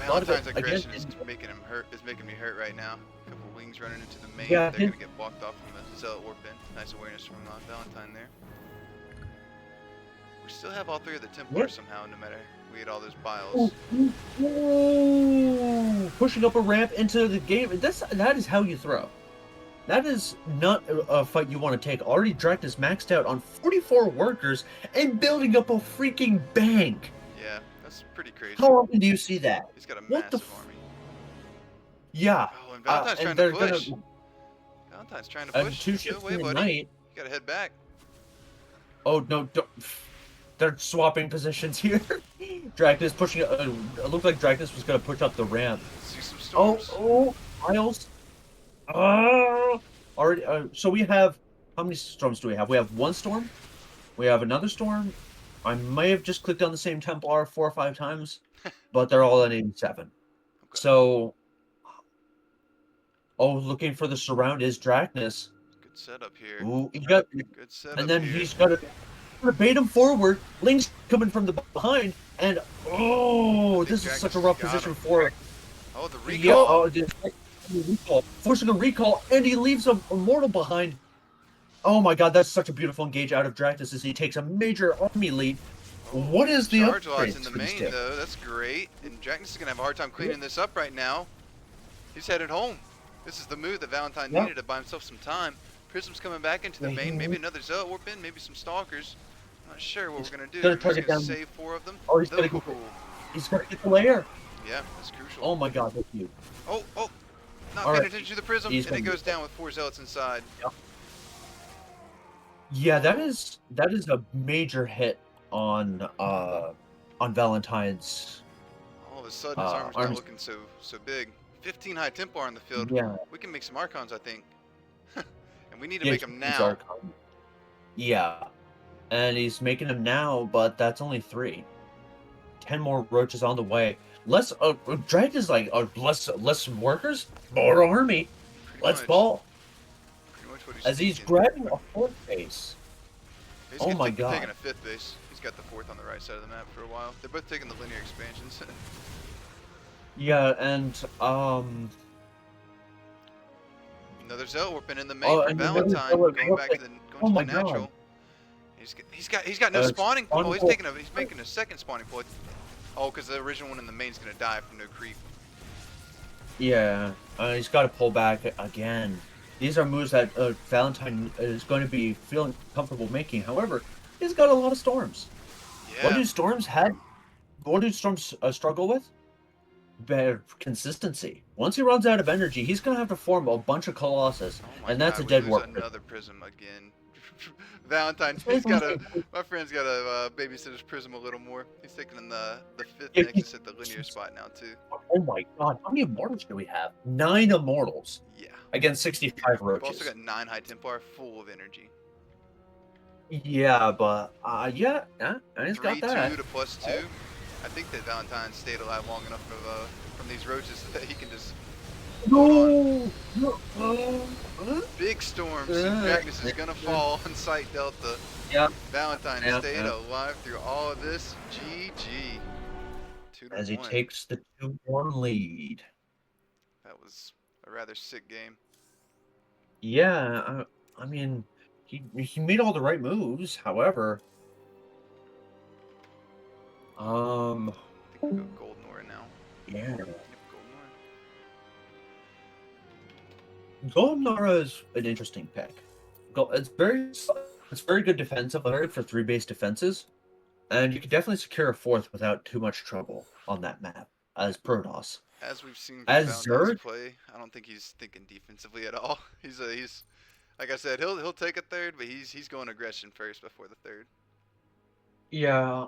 lot of it, Valentine's aggression again, is making him hurt. Is making me hurt right now. A couple wings running into the main. Yeah, They're gonna get blocked off from the Zealot Warp in. Nice awareness from Valentine there. We still have all 3 of the Templars somehow, no matter we had all those biles. Pushing up a ramp into the game. That is how you throw. That is not a fight you want to take. Already Draknas maxed out on 44 workers and building up a freaking bank. Yeah, that's pretty crazy. How often do you see that? He's got a What the massive army. Yeah. Oh, and Valentine's and trying they're to push. gonna Valentine's trying to push. 2 No ships way, in the buddy. night. You gotta head back. Oh no! Don't. They're swapping positions here. Draknas pushing. It looked like Draknas was gonna push up the ramp. See some Oh, storms. Miles. Already. So we have. How many storms do we have? We have 1 storm. We have another storm. I may have just clicked on the same Templar 4 or 5 times, but they're all at 87. Okay. So. Oh, looking for the surround is Draknas. Good setup here. Ooh, he got. Good setup And then here. he's got to bait him forward. Link's coming from the behind, and oh, I think this is such a Draknas rough got position him. for Oh, the Yeah, recall. recall. Forcing a recall, and he leaves a mortal behind. Oh my god, that's such a beautiful engage out of Draknas as he takes a major army lead. Oh, What is the charge loss in upgrades the for this main deck? though. That's great. And Draknas is gonna have a hard time cleaning this up right now. He's headed home. This is the move that Valentine Yeah. needed to buy himself some time. Prism's coming back into the Yeah, main. Maybe another Zealot Warp in. Maybe some Stalkers. I'm not sure what we're gonna do. gonna We're just target gonna down. save 4 of them. Oh, he's gonna get the layer. Yeah, that's crucial. Oh my god, that's huge. Oh, not All paying right. attention to the Prism, He's and it gonna goes down with 4 Zealots inside. Yeah, that is a major hit on Valentine's All of a sudden, his armor's not arms. looking so big. 15 high Templar on the field. Yeah, We can make some Archons, I think. And we need to yeah, make them he's now. Archon. Yeah, and he's making them now, but that's only 3. 10 more roaches on the way. Less Dredd is like less workers, more army. Pretty Let's much. ball. Pretty much what As he's thinking. grabbing a 4th base. He's Oh gonna my be god. taking a 5th base. He's got the 4th on the right side of the map for a while. They're both taking the linear expansions. Yeah, and Another Zealot Warping in the main oh, for and Valentine, going back to the oh my natural. god. He's got no spawning spawning pool. pool. He's making a second spawning pool. Oh, because the original one in the main's gonna die from no creep. Yeah, he's got to pull back again. These are moves that Valentine is going to be feeling comfortable making. However, he's got a lot of storms. Yeah. What do storms struggle with? Better consistency. Once he runs out of energy, he's going to have to form a bunch of Colossus, Oh my and that's God, a dead we lose warp. another Prism again. Valentine, my friend's got to babysit his Prism a little more. He's taking the 5th Yeah, Nexus at the linear spot now too. Oh my god, how many immortals do we have? 9 immortals Yeah. against 65 We've roaches. also got 9 High Templar full of energy. Yeah, but and he's got 3-2 that. to +2. I think that Valentine stayed alive long enough from these roaches that he can just No. big storms. Draknas is gonna fall on Site Delta. Yeah. Valentine Yeah, stayed yeah. alive through all of this. GG. 2-1. As he takes the 2-1 lead. That was a rather sick game. Yeah, I mean, he made all the right moves. However, I think we'll go Golden Aura now. yeah, Yep, Golden Aura. Golden Aura is an interesting pick. It's very good defensive, for 3 base defenses, and you can definitely secure a 4th without too much trouble on that map as Protoss. As we've seen from As Valentine's Zerg? play, I don't think he's thinking defensively at all. He's like I said, he'll take a 3rd, but he's going aggression first before the 3rd. Yeah,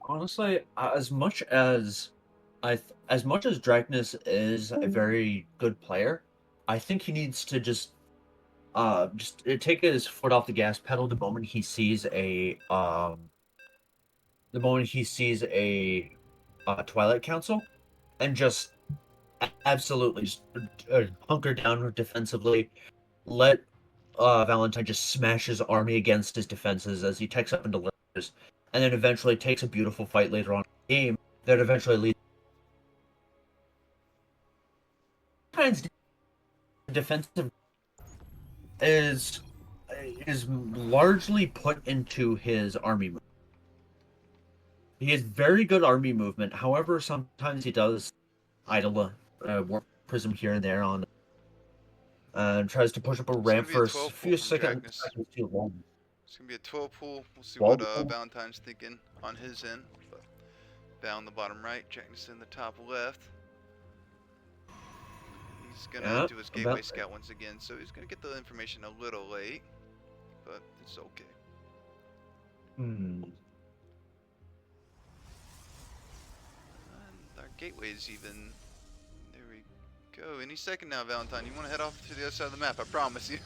honestly, as much as Draknas is a very good player, I think he needs to just take his foot off the gas pedal the moment he sees a Twilight Council, and just absolutely just, hunker down defensively. Let Valentine just smash his army against his defenses as he takes up and delivers, and then eventually takes a beautiful fight later on in the game that eventually leads. Valentine's defensive is largely put into his army movement. He has very good army movement. However, sometimes he does idle warp prism here and there on, and tries to push up a ramp for a few seconds. Too long. It's gonna be a 12 pool. We'll see Well, what Valentine's thinking on his end. But down the bottom right, Draknas in the top left. He's gonna do his gateway scout once again, so he's gonna get the information a little late, but it's okay. And our gateway's even. There we go. Any second now, Valentine. You want to head off to the other side of the map? I promise you.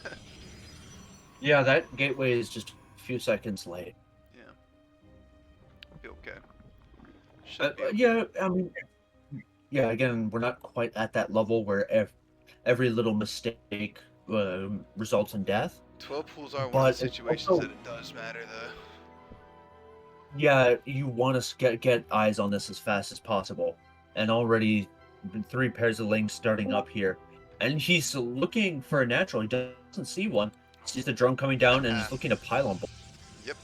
Yeah, that gateway is just a few seconds late. Yeah. Be okay. Should be okay. Yeah, I mean, yeah. Again, we're not quite at that level where every little mistake results in death. 12 pools are one But of the situations also, that it does matter, though. yeah, you want to get eyes on this as fast as possible, and already three pairs of lings starting up here, and he's looking for a natural. He doesn't see one. Sees the drone coming down and is looking to pile on. Yep.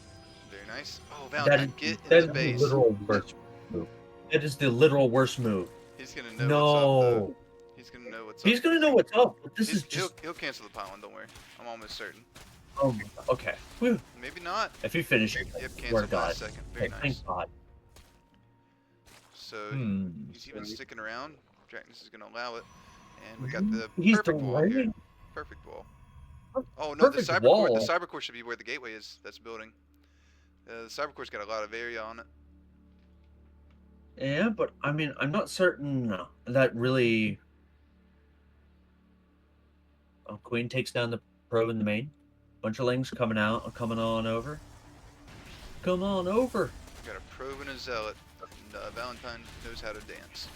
Very nice. Oh, That Valentine, is, get in that the is the base. literal worst move. That is the literal worst move. He's gonna know what's up, though. No. He's gonna know what's up. He's gonna know what's up, but this is just. He'll cancel the pylon, don't worry. I'm almost certain. Oh my God. Okay. Whew. Maybe not. If he finishes, Yep, swear cancel to God. last second. Very Okay, nice. thank God. So he's even sticking around. Draknas is gonna allow it. And we got the He's perfect wall here. delaying. Perfect wall. Oh no, the Perfect cyber wall. core. The cyber core should be where the gateway is. That's building. The cyber core's got a lot of area on it. Yeah, but I mean, I'm not certain that really. Oh, Queen takes down the probe in the main. Bunch of lings coming on over. Come on over. Got a probe and a zealot. And, Valentine knows how to dance.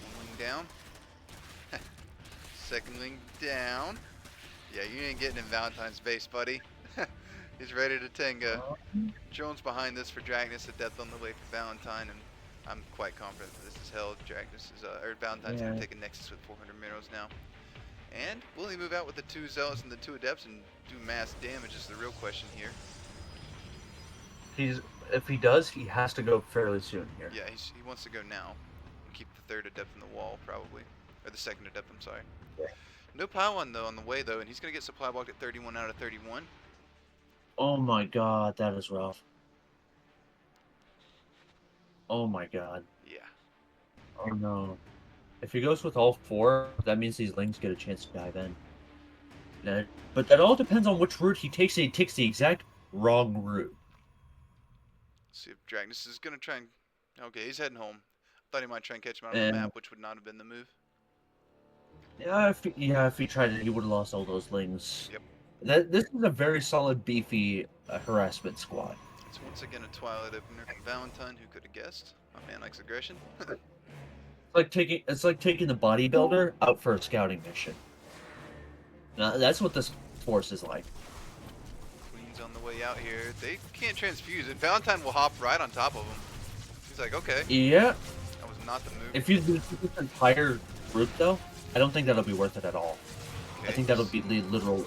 One wing down. Second wing down. Yeah, you ain't getting in Valentine's base, buddy. He's ready to tango. Drone's behind this for Draknas, a depth on the way for Valentine, and I'm quite confident that this is held. Draknas is, or Valentine's gonna take a Nexus with 400 minerals now. And will he move out with the 2 zealots and the 2 adepts and do mass damage is the real question here. If he does, he has to go fairly soon here. Yeah, he wants to go now. And keep the 3rd adept in the wall, probably. Or the 2nd adept, I'm sorry. Yeah. No pylon, though, on the way, though, and he's going to get supply blocked at 31 out of 31. Oh my God, that is rough. Oh my God. Yeah. Oh no. If he goes with all 4, that means these lings get a chance to dive in. But that all depends on which route he takes, and he takes the exact wrong route. Let's see if Draknas is going to try and... Okay, he's heading home. Thought he might try and catch him out on the map, which would not have been the move. Yeah, if he tried it, he would have lost all those lings. Yep. This is a very solid, beefy harassment squad. It's once again a Twilight opener from Valentine. Who could have guessed? My man likes aggression. It's like taking the bodybuilder out for a scouting mission. Now, that's what this force is like. Queen's on the way out here. They can't transfuse, and Valentine will hop right on top of him. He's like, okay. Yeah. That was not the move. If you lose this entire route, though, I don't think that'll be worth it at all. Okay, I think that'll be the literal.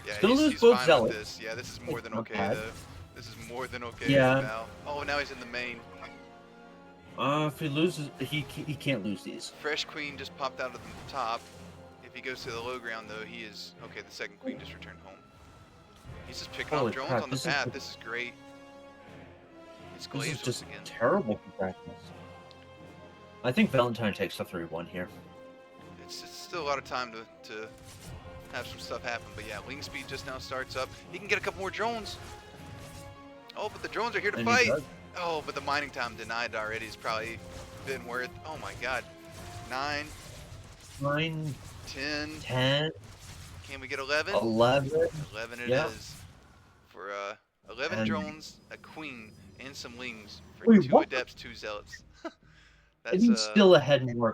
Yeah, Still lose he's both fine zealots. with this. Yeah, this is more than Not okay, bad. though. This is more than okay Yeah. for Val. Oh, now he's in the main. If he loses, he can't lose these. Fresh Queen just popped out of the top. If he goes to the low ground, though, he is... Okay, the 2nd Queen just returned home. He's just picking Holy off drones crap, on the this is path. the- This is great. It's This Glaives is just once again. terrible for practice. I think Valentine takes the 3-1 here. It's still a lot of time to have some stuff happen. But yeah, wing speed just now starts up. He can get a couple more drones. Oh, but the drones are here to And he fight. does. Oh, but the mining time denied already has probably been worth... Oh my god. 9, 9, 10. 10, Can we get 11? 11. 11 it Yeah. is. For 11 And- drones, a queen, and some lings for Wait, 2 what? adepts, 2 zealots. And That's he's still ahead more.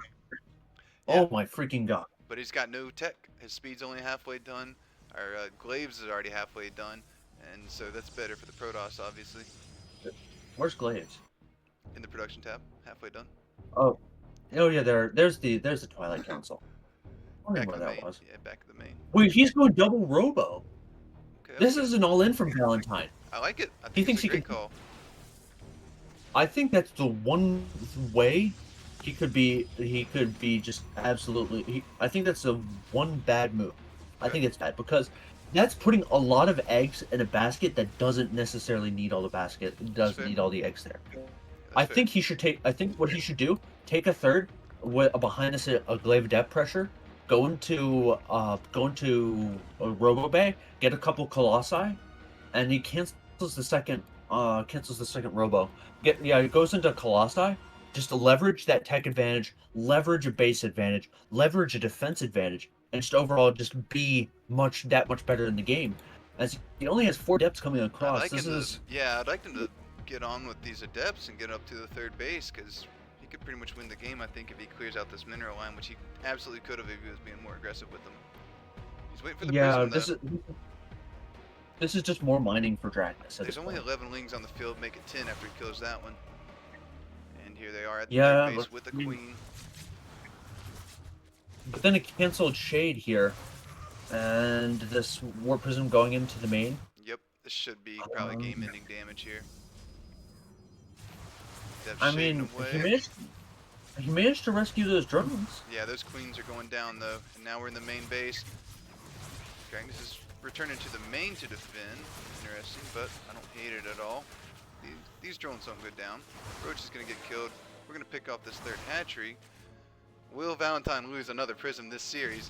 Yeah. Oh my freaking God. But he's got no tech. His speed's only halfway done. Our Glaives is already halfway done, and so that's better for the Protoss, obviously. Where's Glaives? In the production tab, halfway done. Oh yeah, there's the Twilight Council. I Back wonder of where the that main. was. Yeah, back of the main. Wait, he's going double Robo. Okay, This okay. is an all-in from Valentine. I like it. I think He it's thinks a he great can- call. I think that's the one way he could be just absolutely. I think that's the one bad move. I think it's bad because that's putting a lot of eggs in a basket that doesn't necessarily need all the basket. Doesn't fair. need all the eggs there. That's I fair. think he should take. I think what he should do: take a third with behind us a glaive depth pressure. Go into a Robo Bay, get a couple Colossi, and he cancels the second Robo. It goes into Colossi, just to leverage that tech advantage, leverage a base advantage, leverage a defense advantage, and just overall just be that much better in the game. As he only has 4 depths coming across. Yeah, I'd like him to get on with these adepts and get up to the 3rd base, because he could pretty much win the game, I think, if he clears out this mineral line, which he absolutely could have if he was being more aggressive with them. He's waiting for the prism, though. This is just more mining for Draknas. There's only 11 lings on the field, make it 10 after he kills that one. And here they are at the Yeah, 3rd base with the but- queen. But then a canceled shade here, and this Warp Prism going into the main. Yep, this should be probably Um, game-ending damage here. Depth I shading mean, away. he managed to rescue those drones. Yeah, those queens are going down though, and now we're in the main base. Draknas is returning to the main to defend. Interesting, but I don't hate it at all. These drones don't go down. Roach is going to get killed. We're going to pick off this third hatchery. Will Valentine lose another prism this series?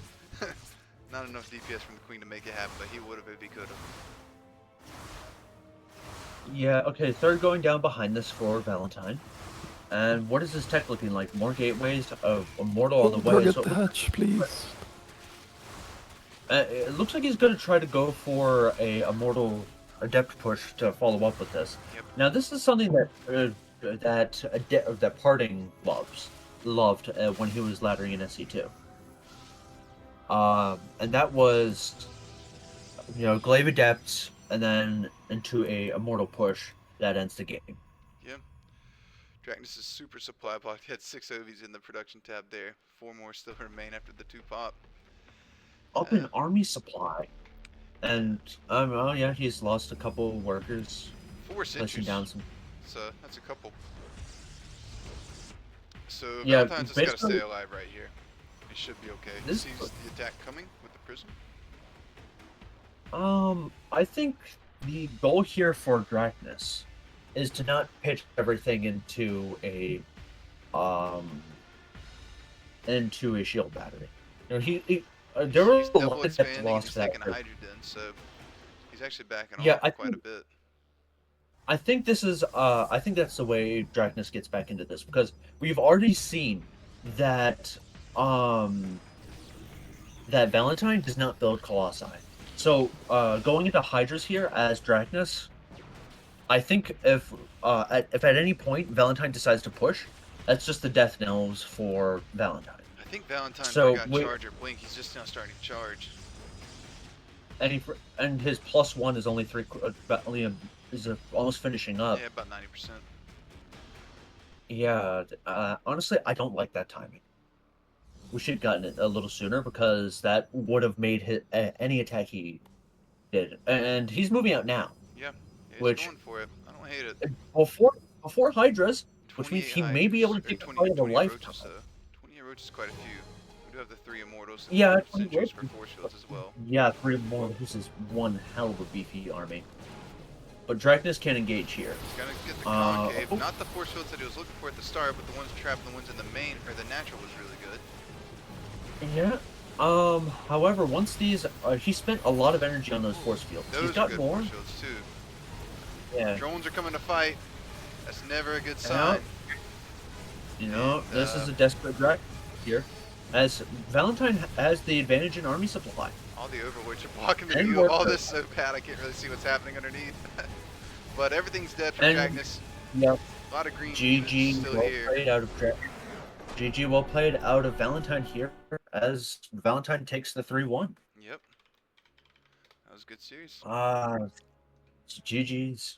Not enough DPS from the queen to make it happen, but he would have if he could have. Yeah, okay, third going down behind this for Valentine. And what is his tech looking like? More gateways of Immortal on the way. Target So the hatch, please. it looks like he's going to try to go for a Immortal Adept push to follow up with this. Yep. Now, this is something that Parting loved when he was laddering in SC2. And that was, Glaive Adept, and then into a Immortal push that ends the game. Yeah. Draknas' super supply block had 6 OVs in the production tab there. 4 more still remain after the 2 pop. Up in army supply. And, oh yeah, he's lost a couple workers. 4 Placing sentries. down some. So that's a couple. So Yeah, Valentine's just got to basically- stay alive right here. He should be okay. He This- sees the attack coming with the prism. I think the goal here for Draknas is to not pitch everything into a shield battery. There He's was a double lot of depth expanding and lost he's to that. taking a Hydroden, so he's actually backing Yeah, off I quite a think- bit. I think this is I think that's the way Draknas gets back into this, because we've already seen that that Valentine does not build Colossi. So going into Hydras here as Draknas, I think if at any point Valentine decides to push, that's just the death knells for Valentine. I think Valentine So, got wait- charge or blink. He's just now starting to charge. And his +1 is only almost finishing up. Yeah, about 90%. Yeah, honestly, I don't like that timing. We should have gotten it a little sooner, because that would have made any attack he did. And he's moving out now. Yeah, he's Which- going for it. I don't hate it. Before Hydras, which means 28 he may be able to Hydras, or take the 20 fight of a 20 lifetime. roaches, though. 28 roaches is quite a few. We do have the 3 immortals and Yeah, 4 20 sentries for roaches. force fields as well. Yeah, 3 more. This is one hell of a beefy army. But Draknas can engage here. He's gonna get the Uh, concave, oh. not the force fields that he was looking for at the start, but the ones trapped, the ones in the main, or the natural was really good. Yeah. However, once these, he spent a lot of energy on those force fields. Those He's are got good more. force fields too. Yeah. Drones are coming to fight. That's never a good sign. This is a desperate Drak here, as Valentine has the advantage in army supply. All the overweights are blocking the And view of all worker. this so bad I can't really see what's happening underneath. But everything's dead for And- Draknas. Yep. A lot of green GG units still well here. played out of GG well played out of Valentine here, as Valentine takes the 3-1. Yep. That was a good series. GG's.